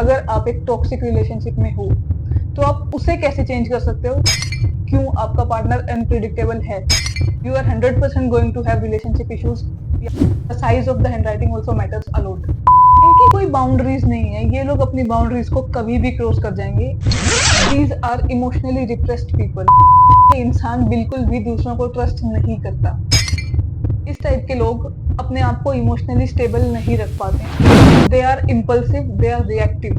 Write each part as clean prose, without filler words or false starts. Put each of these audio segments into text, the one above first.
अगर आप एक टॉक्सिक रिलेशनशिप में हो तो आप उसे कैसे चेंज कर सकते हो? क्यों आपका पार्टनर अनप्रिडिक्टेबल है? You are 100% going to have relationship issues. The size of the handwriting also matters a lot. इनकी कोई बाउंड्रीज नहीं है, ये लोग अपनी बाउंड्रीज को कभी भी क्रॉस कर जाएंगे। These are emotionally repressed people. इंसान बिल्कुल भी दूसरों को ट्रस्ट नहीं करता। इस टाइप के लोग अपने आप को इमोशनली स्टेबल नहीं रख पाते। They are impulsive, they are reactive.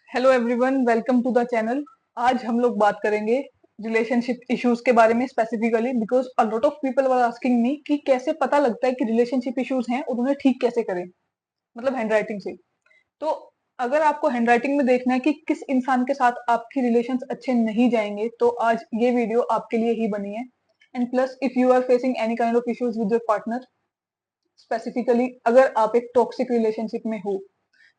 Hello everyone, welcome to the channel. आज हम लोग बात करेंगे रिलेशनशिप इश्यूज के बारे में specifically, because a lot of people were asking me कि कैसे पता लगता है कि रिलेशनशिप इश्यूज हैं और उन्हें ठीक कैसे करें, मतलब हैंडराइटिंग से। तो अगर आपको हैंडराइटिंग में देखना है कि किस इंसान के साथ आपकी रिलेशंस अच्छे नहीं जाएंगे, तो आज ये वीडियो आपके लिए ही बनी है। And plus if you are facing any kind of issues with your partner, specifically अगर आप एक टॉक्सिक रिलेशनशिप में हो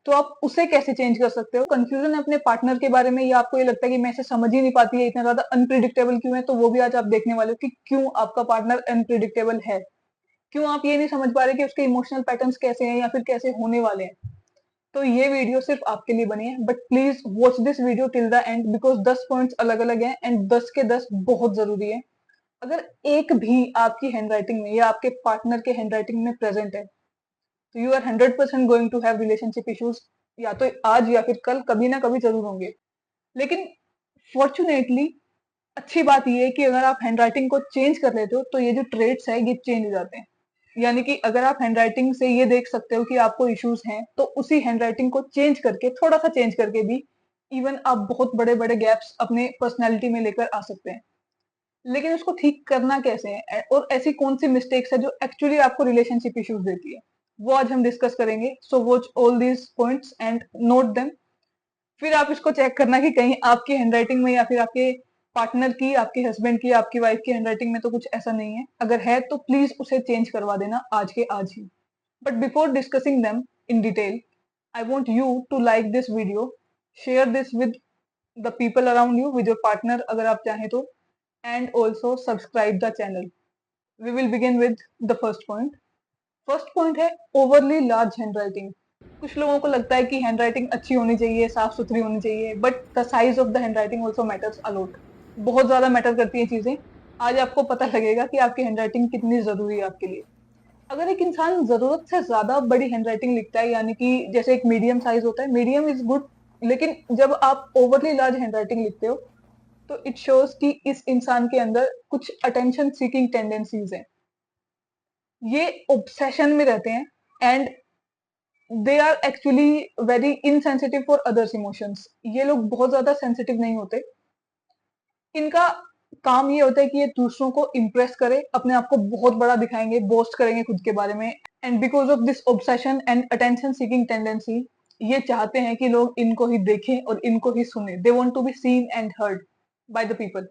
तो आप उसे कैसे चेंज कर सकते हो? कंफ्यूजन है अपने पार्टनर के बारे में, या आपको ये लगता है कि मैं इसे समझ ही नहीं पाती है, इतना ज्यादा अनप्रिडिक्टेबल क्यों है, तो वो भी आज आप देखने वाले हो कि क्यों आपका पार्टनर अनप्रिडिक्टेबल है। क्यों आप ये नहीं समझ पा रहे कि उसके इमोशनल पैटर्न्स कैसे हैं या फिर कैसे होने वाले हैं। तो ये वीडियो सिर्फ आपके लिए बनी है, but please watch this video till the end, because 10 points अलग अलग हैं एंड 10 के 10 बहुत जरूरी है। अगर एक भी आपकी हैंडराइटिंग में या आपके पार्टनर के हैंडराइटिंग में प्रेजेंट है तो you are 100% going to have relationship issues. या तो आज या फिर कल कभी ना कभी जरूर होंगे। लेकिन फॉर्चुनेटली अच्छी बात यह है कि अगर आप हैंडराइटिंग को चेंज कर लेते हो तो ये जो ट्रेड्स है ये चेंज हो जाते हैं। यानी कि अगर आप हैंडराइटिंग से ये देख सकते हो कि आपको इश्यूज हैं, तो उसी हैंडराइटिंग को चेंज करके, थोड़ा सा चेंज करके भी इवन आप बहुत बड़े बड़े गैप्स अपने पर्सनैलिटी में लेकर आ सकते हैं। लेकिन उसको ठीक करना कैसे है और ऐसी कौन सी मिस्टेक्स है जो एक्चुअली आपको रिलेशनशिप इश्यूज देती है, वो आज हम डिस्कस करेंगे। So watch all these points and note them. फिर आप इसको चेक करना कि कहीं आपकी हैंडराइटिंग में या फिर आपके पार्टनर की, आपके हस्बैंड की, आपकी वाइफ की हैंडराइटिंग में तो कुछ ऐसा नहीं है। अगर है तो प्लीज उसे चेंज करवा देना आज के आज ही। But before discussing them in detail, I want you to like this video, share this with the people around you, with your partner अगर आप चाहें तो, and also subscribe the channel. We will begin with the first point. First point है overly large handwriting. कुछ लोगों को लगता है कि हैंडराइटिंग अच्छी होनी चाहिए, साफ सुथरी होनी चाहिए, but the size of the handwriting also matters a lot. बहुत ज्यादा मैटर करती है चीजें। आज आपको पता लगेगा कि आपकी हैंडराइटिंग कितनी जरूरी है आपके लिए। अगर एक इंसान जरूरत से ज्यादा बड़ी हैंडराइटिंग लिखता है, यानी कि जैसे एक मीडियम साइज होता है, मीडियम इज गुड, लेकिन जब आप ओवरली लार्ज हैंडराइटिंग लिखते हो तो इट शोज कि इस इंसान के अंदर कुछ अटेंशन सीकिंग टेंडेंसीज हैं। ये ऑब्सेशन में रहते हैं and they are actually very insensitive for others emotions. ये लोग बहुत ज्यादा सेंसिटिव नहीं होते। इनका काम ये होता है कि ये दूसरों को इम्प्रेस करे, अपने आप को बहुत बड़ा दिखाएंगे, बोस्ट करेंगे खुद के बारे में। And because of this obsession and attention seeking tendency, ये चाहते हैं कि लोग इनको ही देखें और इनको ही सुने। They want to be seen and heard by the people.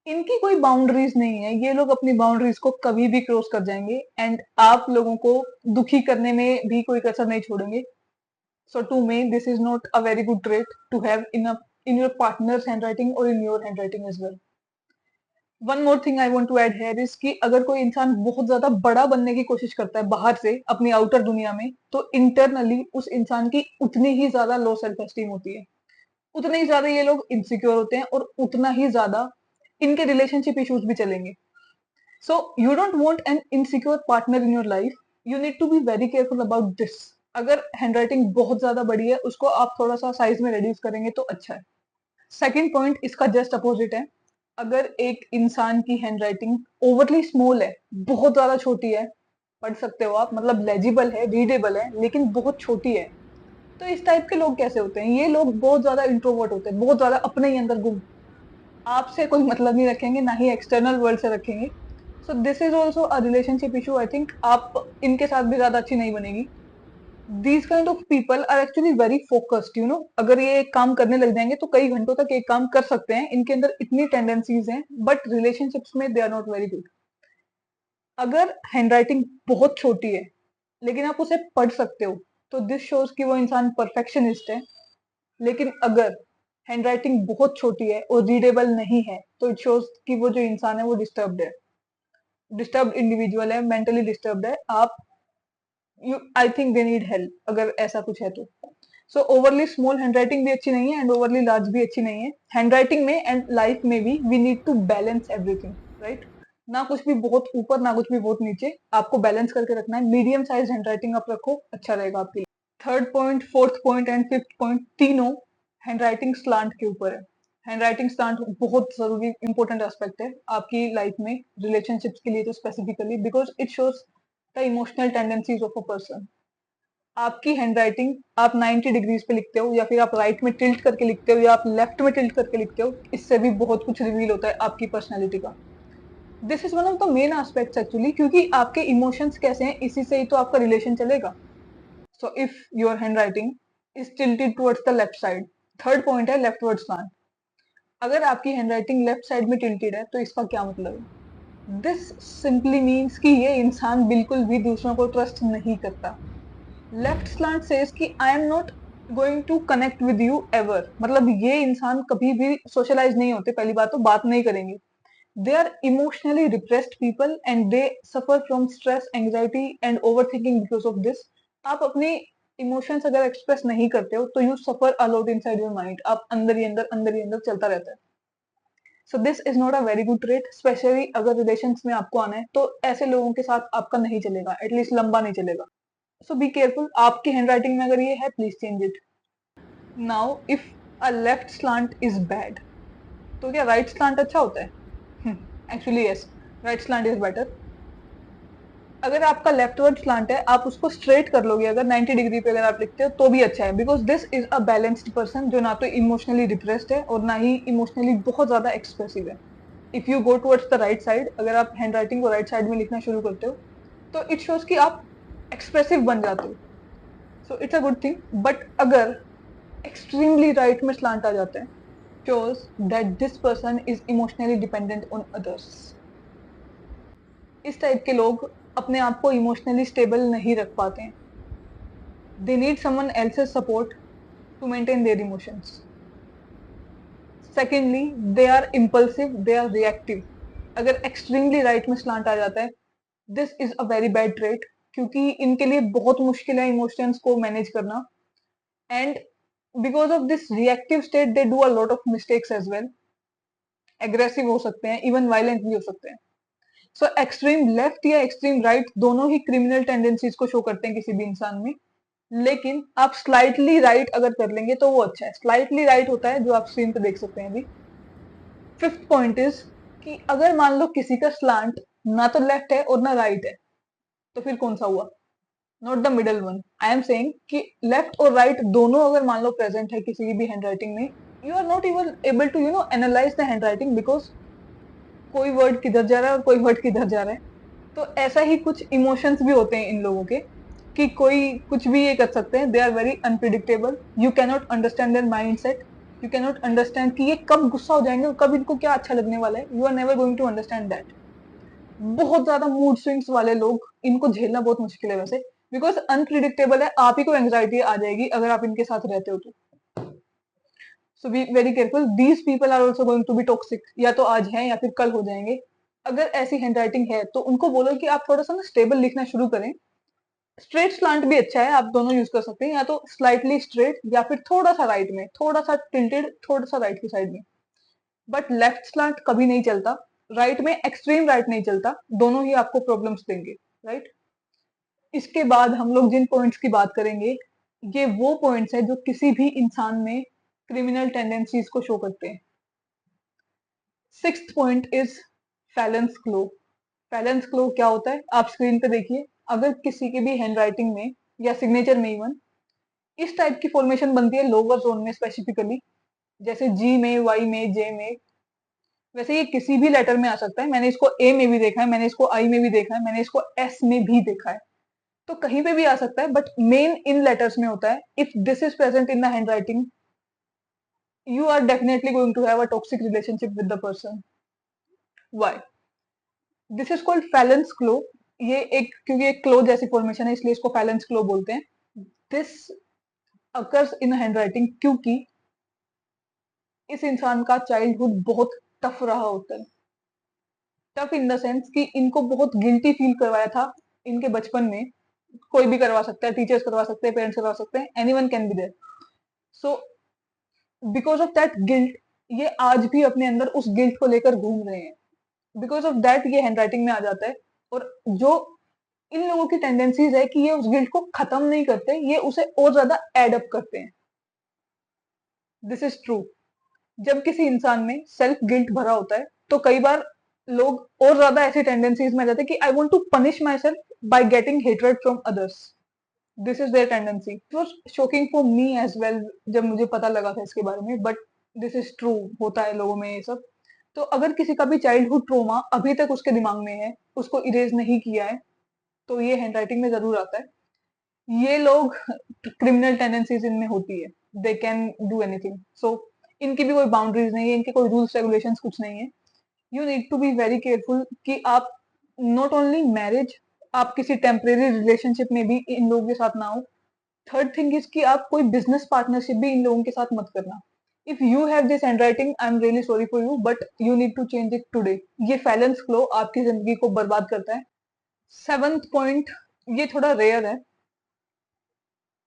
इनकी कोई बाउंड्रीज नहीं है, ये लोग अपनी बाउंड्रीज को कभी भी क्रॉस कर जाएंगे एंड आप लोगों को दुखी करने में भी कोई कसर नहीं छोड़ेंगे। So to me this is not a very good trait to have in your partner's handwriting और in your handwriting as well. One more thing I want to add here is कि अगर कोई इंसान बहुत ज्यादा बड़ा बनने की कोशिश करता है बाहर से अपनी आउटर दुनिया में, तो इंटरनली उस इंसान की उतनी ही ज्यादा लो सेल्फ एस्टीम होती है, उतने ही ज्यादा ये लोग इनसिक्योर होते हैं और उतना ही ज्यादा इनके रिलेशनशिप इश्यूज भी चलेंगे। So you don't want an insecure partner in your life. You need to be very careful about this. अगर हैंडराइटिंग बहुत ज्यादा बड़ी है, उसको आप थोड़ा सा साइज में रिड्यूस करेंगे तो अच्छा है। सेकेंड पॉइंट इसका जस्ट अपोजिट है। अगर एक इंसान की हैंडराइटिंग ओवरली स्मॉल है, बहुत ज्यादा छोटी है, पढ़ सकते हो आप, मतलब लेजिबल है, रीडेबल है, लेकिन बहुत छोटी है, तो इस टाइप के लोग कैसे होते हैं? ये लोग बहुत ज्यादा इंट्रोवर्ट होते हैं, बहुत ज्यादा अपने ही अंदर गुम, आपसे कोई मतलब नहीं रखेंगे, ना ही एक्सटर्नल वर्ल्ड से रखेंगे। So this is also a relationship issue. I think आप इनके साथ भी ज्यादा अच्छी नहीं बनेगी। These kind of people are actually very focused, you know. अगर ये एक काम करने लग जाएंगे तो कई घंटों तक एक काम कर सकते हैं, इनके अंदर इतनी टेंडेंसीज हैं, बट रिलेशनशिप्स में they are not very good. अगर हैंडराइटिंग बहुत छोटी है लेकिन आप उसे पढ़ सकते हो, तो दिस शोज कि वो इंसान परफेक्शनिस्ट है। लेकिन अगर हैंडराइटिंग बहुत छोटी है और रीडेबल नहीं है, तो इट शोज कि वो जो इंसान है वो डिस्टर्ब्ड है, डिस्टर्ब्ड इंडिविजुअल है, मेंटली डिस्टर्ब्ड है। आप I think they need help, अगर ऐसा कुछ है तो। सो ओवरली स्मॉल हैंडराइटिंग भी अच्छी नहीं है एंड ओवरली लार्ज भी अच्छी नहीं है। हैंडराइटिंग में एंड लाइफ में भी we need to balance everything, right. ना कुछ भी बहुत ऊपर ना कुछ भी बहुत नीचे, आपको बैलेंस करके रखना है। मीडियम साइज हैंडराइटिंग आप रखो, अच्छा रहेगा आपके लिए। Third point, fourth point and fifth point, तीनों हैंडराइटिंग स्लांट के ऊपर है। हैंडराइटिंग स्लांट बहुत जरूरी इंपॉर्टेंट एस्पेक्ट है आपकी लाइफ में, रिलेशनशिप्स के लिए तो specifically, because it shows the emotional tendencies of a person. आपकी हैंडराइटिंग आप 90 डिग्रीज पे लिखते हो, या फिर आप राइट में टिल्ट करके लिखते हो, या आप लेफ्ट में टिल्ट करके लिखते हो, इससे भी बहुत कुछ रिवील होता है आपकी पर्सनैलिटी का। This is one of the main aspects actually, क्योंकि आपके इमोशंस कैसे हैं इसी से ही तो आपका रिलेशन चलेगा। So if your handwriting is tilted towards the left side, third point है लेफ्टवर्ड स्लांट। अगर आपकी हैंडराइटिंग लेफ्ट साइड में टिल्टेड है तो इसका क्या मतलब है? दिस सिंपली मीन्स कि ये इंसान बिल्कुल भी दूसरों को ट्रस्ट नहीं करता। लेफ्ट स्लांट सेज कि I am not going to connect with you ever, मतलब ये इंसान कभी भी सोशलाइज नहीं होते, पहली बात तो बात नहीं करेंगे। They are emotionally repressed people and they suffer from stress, anxiety and over thinking because of this. आप अपने इमोशंस अगर एक्सप्रेस नहीं करते हो तो you suffer a lot inside your mind, आप अंदर ही अंदर अंदर ही अंदर चलता रहता है। सो this is not a very good trait, specially अगर रिलेशन में आपको आना है तो ऐसे लोगों के साथ आपका नहीं चलेगा, एटलीस्ट लंबा नहीं चलेगा। सो बी केयरफुल, आपकी हैंडराइटिंग में अगर ये है please change it. Now if a left slant is bad, तो क्या राइट स्लांट अच्छा होता है? Actually yes, right slant is better. अगर आपका लेफ्टवर्ड स्लांट है, आप उसको स्ट्रेट कर लोगे अगर 90 डिग्री पे अगर आप लिखते हो तो भी अच्छा है, because this is a balanced person जो ना तो इमोशनली डिप्रेस्ड है और ना ही इमोशनली बहुत ज्यादा एक्सप्रेसिव है। If you go towards the right side, अगर आप हैंड राइटिंग को राइट साइड में लिखना शुरू करते हो तो इट शोज कि आप एक्सप्रेसिव बन जाते हो। So it's a good thing. But अगर एक्सट्रीमली राइट में स्लांट आ जाता है, shows that this person is emotionally dependent on others। इस टाइप के लोग अपने आप को इमोशनली स्टेबल नहीं रख पाते हैं। They need someone else's support to maintain their emotions। Secondly, they are impulsive, they are reactive. अगर एक्सट्रीमली राइट में स्लांट आ जाता है, this is a very bad trait, क्योंकि इनके लिए बहुत मुश्किल है इमोशंस को मैनेज करना। And because of this reactive state they do a lot of mistakes as well. Aggressive हो सकते हैं, इवन वायलेंट भी हो सकते हैं। सो एक्सट्रीम लेफ्ट या एक्सट्रीम राइट दोनों ही क्रिमिनल टेंडेंसीज को शो करते हैं किसी भी इंसान में। लेकिन आप स्लाइटली राइट अगर कर लेंगे तो वो अच्छा है। स्लाइटली राइट होता है जो आप स्क्रीन पे देख सकते हैं अभी। फिफ्थ पॉइंट इज कि अगर मान लो किसी का स्लांट ना तो लेफ्ट है और ना राइट है, तो फिर कौन सा हुआ? Not the middle one. I am saying कि लेफ्ट और राइट दोनों अगर मान लो प्रेजेंट है किसी भी हैंडराइटिंग में, you are not even able to analyse the handwriting, because कोई वर्ड किधर जा रहा है और कोई वर्ड किधर जा रहा है। तो ऐसा ही कुछ इमोशंस भी होते हैं इन लोगों के, कि कोई कुछ भी ये कर सकते हैं। They are very unpredictable, you cannot understand their mind set, you cannot understand कि ये कब गुस्सा हो जाएंगे और कब इनको क्या अच्छा लगने वाला है। You are never going to understand that. बहुत ज्यादा मूड स्विंग्स वाले लोग, इनको झेलना बहुत मुश्किल है वैसे, बिकॉज अनप्रिडिक्टेबल है। आप ही को एंग्जाइटी आ जाएगी अगर आप इनके साथ रहते हो तो। So be very careful, these people are also going to be toxic, या तो आज है या फिर कल हो जाएंगे। अगर ऐसी हैंडराइटिंग है तो उनको बोलो कि आप थोड़ा सा ना स्टेबल लिखना शुरू करें। स्ट्रेट स्लांट भी अच्छा है, आप दोनों यूज कर सकते हैं, या तो स्लाइटली स्ट्रेट या फिर थोड़ा सा राइट में, थोड़ा सा टिल्टेड, थोड़ा सा राइट की साइड में। बट लेफ्ट स्लांट कभी नहीं चलता, राइट में एक्सट्रीम राइट नहीं चलता, दोनों ही आपको प्रॉब्लम्स देंगे, राइट। इसके बाद हम लोग जिन पॉइंट्स की बात करेंगे, ये वो पॉइंट्स है जो किसी भी इंसान में क्रिमिनल टेंडेंसीज को शो करते हैं। सिक्स्थ पॉइंट इज फैलेंस क्लो। फैलेंस क्लो क्या होता है आप स्क्रीन पे देखिए। अगर किसी के भी हैंडराइटिंग में या सिग्नेचर में इवन इस टाइप की फॉर्मेशन बनती है लोअर जोन में स्पेसिफिकली, जैसे जी में, वाई में, जे में। वैसे ये किसी भी लेटर में आ सकता है, मैंने इसको ए में भी देखा है, मैंने इसको आई में भी देखा है, मैंने इसको एस में भी देखा है। तो कहीं पे भी आ सकता है, बट मेन इन लेटर्स में होता है। If this is present in the handwriting, you are definitely going to have a toxic relationship with the person। Why? This is called phalanx claw। ये एक, क्योंकि एक क्लो जैसी फॉर्मेशन है इसलिए इसको phalanx claw बोलते हैं। दिस occurs in handwriting क्योंकि इस इंसान का चाइल्डहुड बहुत टफ रहा होता है। टफ इन द सेंस कि इनको बहुत गिल्टी फील करवाया था इनके बचपन में, कोई भी करवा सकता है, टीचर्स करवा सकते हैं, पेरेंट्स करवा सकते हैं, anyone can be there. So because of that guilt, ये आज भी अपने अंदर उस गिल्ट को लेकर घूम रहे हैं। बिकॉज ऑफ दैट ये हैंडराइटिंग में आ जाता है। और जो इन लोगों की टेंडेंसीज है कि ये उस गिल्ट को खत्म नहीं करते, ये उसे और ज्यादा एडअप करते हैं। This is true. जब किसी इंसान में सेल्फ गिल्ट भरा होता है तो कई बार लोग और ज्यादा ऐसी टेंडेंसीज में आ जाते हैं कि I want to punish myself by getting hatred from others. This is their tendency. It was shocking for me as well जब मुझे पता लगा था इसके बारे में, बट दिस इज ट्रू, होता है लोगों में ये सब। तो अगर किसी का भी चाइल्डहुड ट्रोमा अभी तक उसके दिमाग में है, उसको इरेज नहीं किया है, तो ये हैंडराइटिंग में जरूर आता है। ये लोग क्रिमिनल टेंडेंसीज इनमें होती है, दे कैन डू एनीथिंग। सो इनकी भी कोई बाउंड्रीज नहीं है, इनके कोई रूल्स रेगुलेशंस कुछ नहीं है। You need to be very careful कि आप नॉट ओनली मैरिज, आप किसी टेम्परेरी रिलेशनशिप में भी इन लोगों के साथ ना हो। थर्ड थिंग इज कि आप कोई बिजनेस पार्टनरशिप भी इन लोगों के साथ मत करना। If you have this handwriting, I am really sorry for you, but you need to change it today. ये फैलेंस फ्लो आपकी जिंदगी को बर्बाद करता है। सेवंथ पॉइंट, ये थोड़ा रेयर है,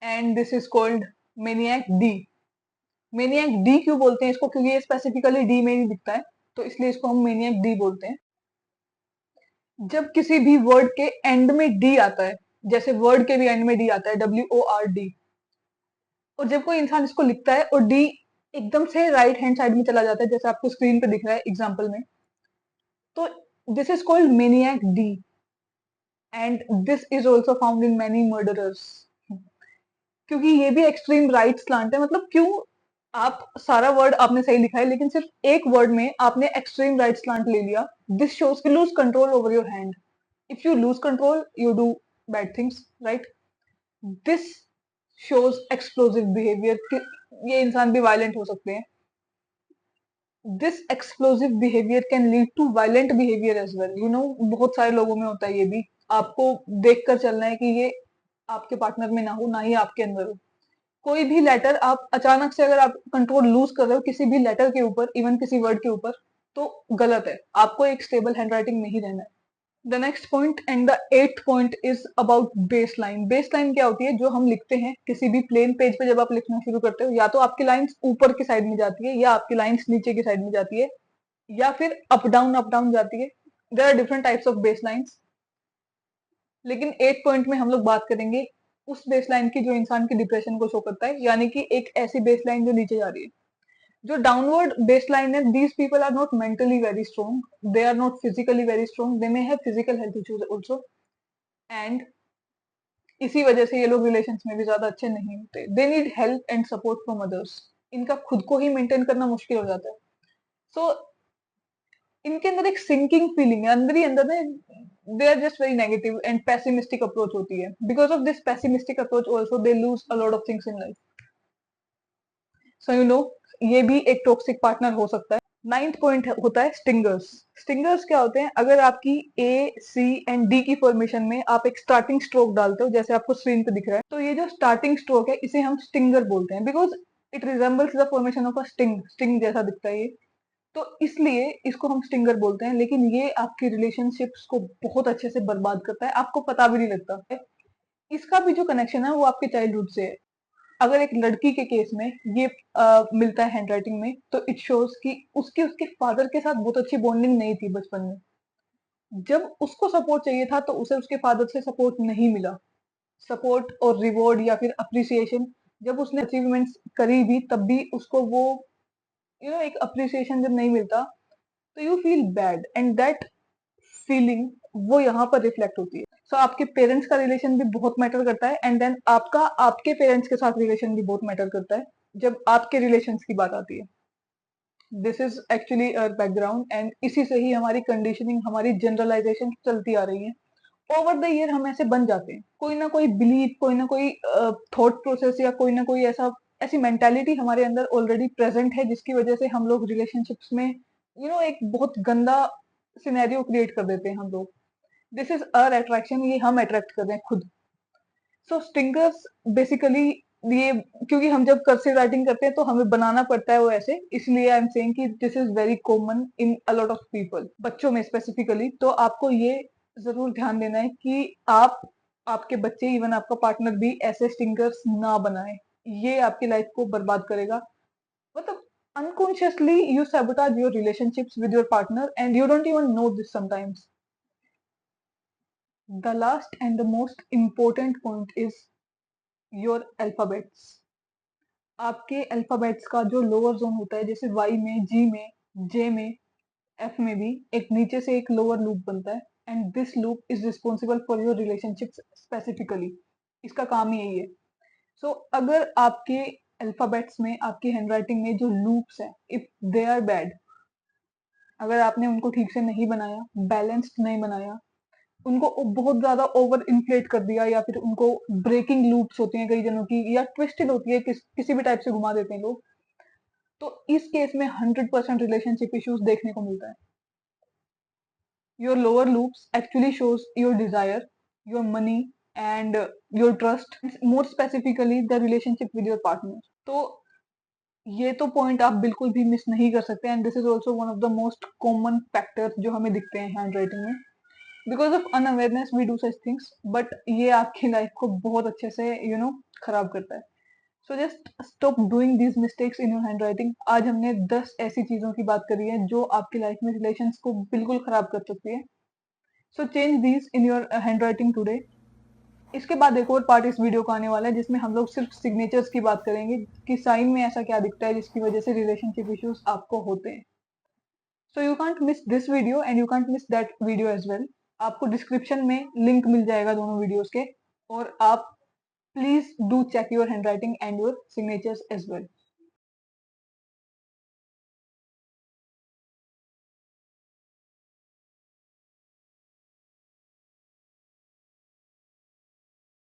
and this is called maniac D. Maniac D क्यों बोलते हैं इसको? क्योंकि ये स्पेसिफिकली डी में ही दिखता है, तो इसलिए इसको हम मेनियक डी बोलते हैं। जब किसी भी वर्ड के एंड में डी आता है, जैसे वर्ड के भी एंड में डी आता है, WORD, और जब कोई इंसान इसको लिखता है और डी एकदम से राइट हैंड साइड में चला जाता है, जैसे आपको स्क्रीन पे दिख रहा है एग्जाम्पल में, तो this is called maniac D. And this is also found in many murderers. क्योंकि ये भी एक्सट्रीम राइट स्लांट है। मतलब क्यों, आप सारा वर्ड आपने सही लिखा है लेकिन सिर्फ एक वर्ड में आपने एक्सट्रीम राइट स्लांट ले लिया। This shows you lose control over your hand. If you lose control you do bad things, right? This shows explosive behaviour कि ये इंसान भी वायलेंट हो सकते हैं। This explosive behaviour can lead to violent behaviour as well. You know, बहुत सारे लोगों में होता है ये भी। आपको देखकर चलना है कि ये आपके पार्टनर में ना हो, ना ही आपके अंदर हो। कोई भी लेटर आप अचानक से अगर आप कंट्रोल लूज कर रहे हो किसी भी लेटर के ऊपर, इवन किसी वर्ड के ऊपर, तो गलत है। आपको एक स्टेबल हैंडराइटिंग में ही रहना है। The next point and the eighth point is about base line. Base line क्या होती है? जो हम लिखते हैं किसी भी प्लेन पेज पे, जब आप लिखना शुरू करते हो, या तो आपकी लाइंस ऊपर की साइड में जाती है, या आपकी लाइंस नीचे की साइड में जाती है, या फिर अप डाउन जाती है। There are different types of base lines. लेकिन 8 पॉइंट में हम लोग बात करेंगे उस बेस लाइन की जो इंसान के डिप्रेशन को शो करता है, यानी कि एक ऐसी बेस लाइन जो नीचे जा रही है। जो डाउनवर्ड बेस लाइन है, these people are not mentally very strong, they are not physically very strong, they may have physical health issues also, and इसी वजह से ये लोग रिलेशन में भी ज्यादा अच्छे नहीं होते। They need help and support from others. इनका खुद को ही मेंटेन करना मुश्किल हो जाता है। सो इनके अंदर एक सिंकिंग फीलिंग है अंदर ही अंदर में। They are just very negative and pessimistic approach होती है। Because of this pessimistic approach also they lose a lot of things in life. So you know, ये भी एक टॉक्सिक पार्टनर हो सकता है। नाइन्थ पॉइंट होता है स्टिंगर्स। स्टिंगर्स क्या होते हैं? अगर आपकी A, C एंड D की फॉर्मेशन में आप एक स्टार्टिंग स्ट्रोक डालते हो, जैसे आपको स्क्रीन पे दिख रहा है, तो ये जो स्टार्टिंग स्ट्रोक है इसे हम स्टिंगर बोलते हैं। Because it resembles the formation of a sting, sting जैसा दिखता है ये, तो इसलिए इसको हम स्टिंगर बोलते हैं। लेकिन ये आपकी रिलेशनशिप्स को बहुत अच्छे से बर्बाद करता है, आपको पता भी नहीं लगता। इसका भी जो कनेक्शन है वो आपके चाइल्डहुड से है। अगर एक लड़की के केस में ये मिलता है हैंडराइटिंग में, तो इट शोज कि उसकी उसके फादर के साथ बहुत अच्छी बॉन्डिंग नहीं थी बचपन में। जब उसको सपोर्ट चाहिए था तो उसे उसके फादर से सपोर्ट नहीं मिला। सपोर्ट और रिवॉर्ड या फिर अप्रिसिएशन, जब उसने अचीवमेंट्स करी भी तब भी उसको वो एक अप्रिसिएशन जब नहीं मिलता, तो you feel bad, and that feeling वो यहाँ पर रिफ्लेक्ट होती है। सो आपके पेरेंट्स का रिलेशन भी बहुत मैटर करता है, एंड देन आपका आपके पेरेंट्स के साथ रिलेशन भी बहुत मैटर करता है जब आपके रिलेशंस की बात आती है। This is actually background, and इसी से ही हमारी कंडीशनिंग, हमारी जनरलाइजेशन चलती आ रही है। ओवर द ईयर हम ऐसे बन जाते हैं। कोई ना कोई बिलीफ, कोई ना कोई थॉट प्रोसेस, या कोई ना कोई ऐसी मेंटालिटी हमारे अंदर ऑलरेडी प्रेजेंट है, जिसकी वजह से हम लोग रिलेशनशिप्स में एक बहुत गंदा सिनेरियो क्रिएट कर देते हैं हम लोग। दिस इज अर अट्रैक्शन, ये हम अट्रैक्ट कर रहे हैं खुद। सो स्टिंगर्स बेसिकली ये, क्योंकि हम जब कर्सिव राइटिंग करते हैं तो हमें बनाना पड़ता है वो ऐसे, इसलिए आई एम सेइंग कि this is very common in a lot of people, बच्चों में स्पेसिफिकली। तो आपको ये जरूर ध्यान देना है कि आप आपके बच्चे, इवन आपका पार्टनर भी ऐसे स्टिंकर्स ना बनाए। ये आपकी लाइफ को बर्बाद करेगा। मतलब unconsciously you sabotage your relationships with your partner and you don't even know this sometimes. The last and the most important point is your alphabets. आपके अल्फाबेट्स का जो लोअर जोन होता है, जैसे वाई में, जी में, जे में, एफ में भी एक नीचे से एक लोअर लूप बनता है, and this loop is responsible for your relationships specifically. इसका काम ही यही है। सो अगर आपके अल्फाबेट्स में, आपकी हैंडराइटिंग में जो लूप्स हैं, इफ दे आर बैड, अगर आपने उनको ठीक से नहीं बनाया, बैलेंस्ड नहीं बनाया, उनको बहुत ज्यादा ओवर इन्फ्लेट कर दिया, या फिर उनको ब्रेकिंग लूप्स होती हैं कई जनों की, या ट्विस्टेड होती है, किसी भी टाइप से घुमा देते हैं लोग, तो इस केस में 100% रिलेशनशिप इश्यूज देखने को मिलता है। Your lower loops actually shows your desire, your money and your trust, more specifically the relationship with your partner. तो ये तो पॉइंट आप बिल्कुल भी मिस नहीं कर सकते, and this is also one of the most common factors जो हमें दिखते हैं हैंड राइटिंग में। Because of unawareness we do such things, but ये आपकी लाइफ को बहुत अच्छे से खराब करता है। So just stop doing these mistakes in your hand writing. आज हमने 10 ऐसी चीजों की बात करी है जो आपकी लाइफ में रिलेशंस को बिल्कुल खराब कर सकती है। So change these in your hand writing today. इसके बाद एक और पार्ट इस वीडियो का आने वाला है, जिसमें हम लोग सिर्फ सिग्नेचर्स की बात करेंगे कि साइन में ऐसा क्या दिखता है जिसकी वजह से रिलेशनशिप इश्यूज आपको होते हैं। So you can't miss this video and you can't miss that video as well. आपको डिस्क्रिप्शन में लिंक मिल जाएगा दोनों वीडियोस के, और आप please do check your hand writing and your signatures as well.